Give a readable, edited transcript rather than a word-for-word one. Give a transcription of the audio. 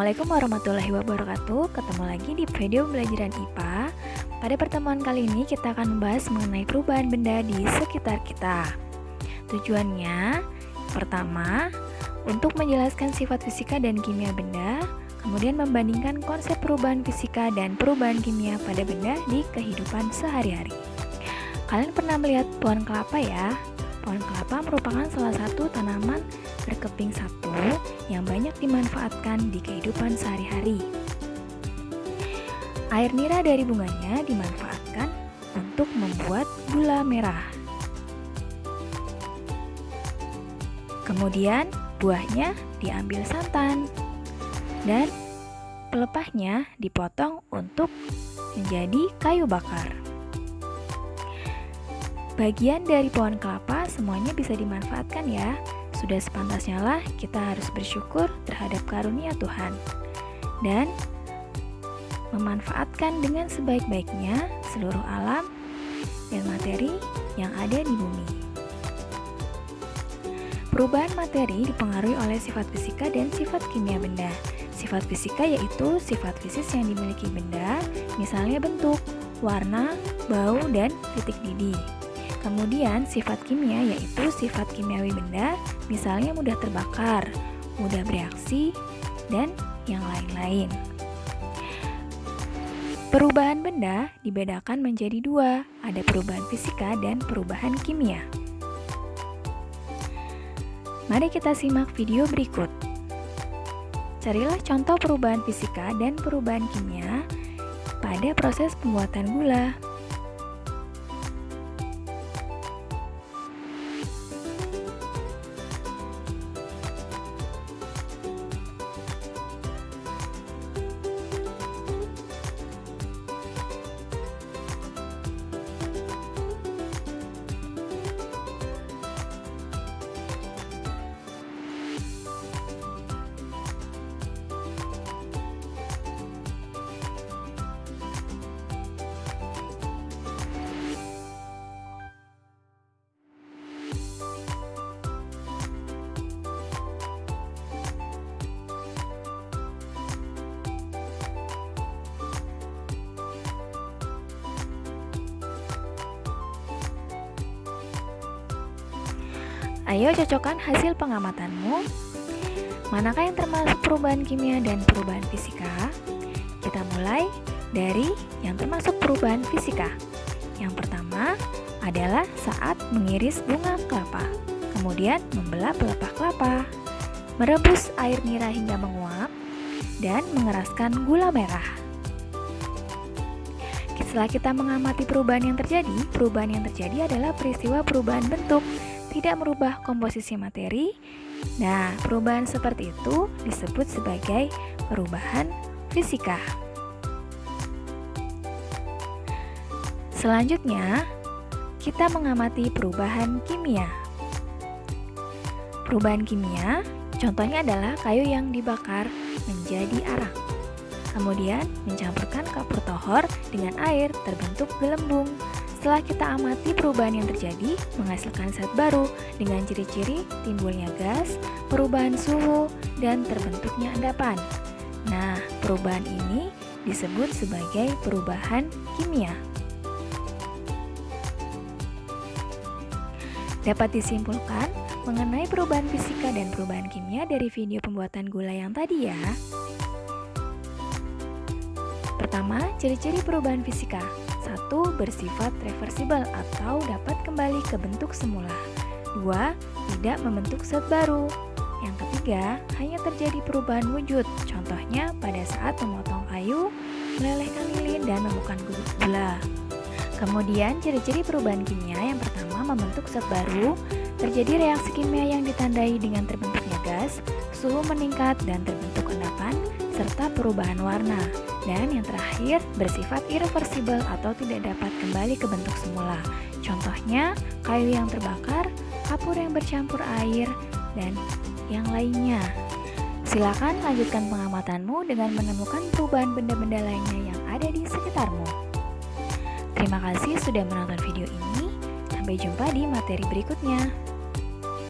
Assalamualaikum warahmatullahi wabarakatuh. Ketemu lagi di video pembelajaran IPA. Pada pertemuan kali ini kita akan membahas mengenai perubahan benda di sekitar kita. Tujuannya, pertama, untuk menjelaskan sifat fisika dan kimia benda, kemudian membandingkan konsep perubahan fisika dan perubahan kimia pada benda di kehidupan sehari-hari. Kalian pernah melihat pohon kelapa ya? Pohon kelapa merupakan salah satu tanaman berkeping satu yang banyak dimanfaatkan di kehidupan sehari-hari. Air nira dari bunganya dimanfaatkan untuk membuat gula merah. Kemudian buahnya diambil santan dan pelepahnya dipotong untuk menjadi kayu bakar. Bagian dari pohon kelapa semuanya bisa dimanfaatkan ya. Sudah sepantasnya lah kita harus bersyukur terhadap karunia Tuhan dan memanfaatkan dengan sebaik-baiknya seluruh alam dan materi yang ada di bumi. Perubahan materi dipengaruhi oleh sifat fisika dan sifat kimia benda. Sifat fisika yaitu sifat fisik yang dimiliki benda, misalnya bentuk, warna, bau, dan titik didih. Kemudian sifat kimia yaitu sifat kimiawi benda, misalnya mudah terbakar, mudah bereaksi, dan yang lain-lain. Perubahan benda dibedakan menjadi dua, ada perubahan fisika dan perubahan kimia. Mari kita simak video berikut. Carilah contoh perubahan fisika dan perubahan kimia pada proses pembuatan gula. Ayo cocokkan hasil pengamatanmu. Manakah yang termasuk perubahan kimia dan perubahan fisika? Kita mulai dari yang termasuk perubahan fisika. Yang pertama adalah saat mengiris bunga kelapa, kemudian membelah pelepah kelapa, merebus air nira hingga menguap, dan mengeraskan gula merah. Setelah kita mengamati perubahan yang terjadi adalah peristiwa perubahan bentuk, tidak merubah komposisi materi. Nah, perubahan seperti itu disebut sebagai perubahan fisika. Selanjutnya, kita mengamati perubahan kimia. Perubahan kimia, contohnya adalah kayu yang dibakar menjadi arang. Kemudian mencampurkan kapur tohor dengan air terbentuk gelembung. Setelah kita amati perubahan yang terjadi, menghasilkan zat baru dengan ciri-ciri timbulnya gas, perubahan suhu, dan terbentuknya endapan. Nah, perubahan ini disebut sebagai perubahan kimia. Dapat disimpulkan mengenai perubahan fisika dan perubahan kimia dari video pembuatan gula yang tadi ya. Pertama, ciri-ciri perubahan fisika. 1. Bersifat reversibel atau dapat kembali ke bentuk semula. 2. Tidak membentuk zat baru. Yang ketiga, hanya terjadi perubahan wujud. Contohnya pada saat memotong kayu, melelehkan lilin, dan memukan gula. Kemudian, ciri-ciri perubahan kimia yang pertama membentuk zat baru. Terjadi reaksi kimia yang ditandai dengan terbentuknya gas, suhu meningkat, dan terbentuk endapan, serta perubahan warna. Dan yang terakhir, bersifat irreversibel atau tidak dapat kembali ke bentuk semula. Contohnya, kayu yang terbakar, kapur yang bercampur air, dan yang lainnya. Silakan lanjutkan pengamatanmu dengan menemukan perubahan benda-benda lainnya yang ada di sekitarmu. Terima kasih sudah menonton video ini. Sampai jumpa di materi berikutnya.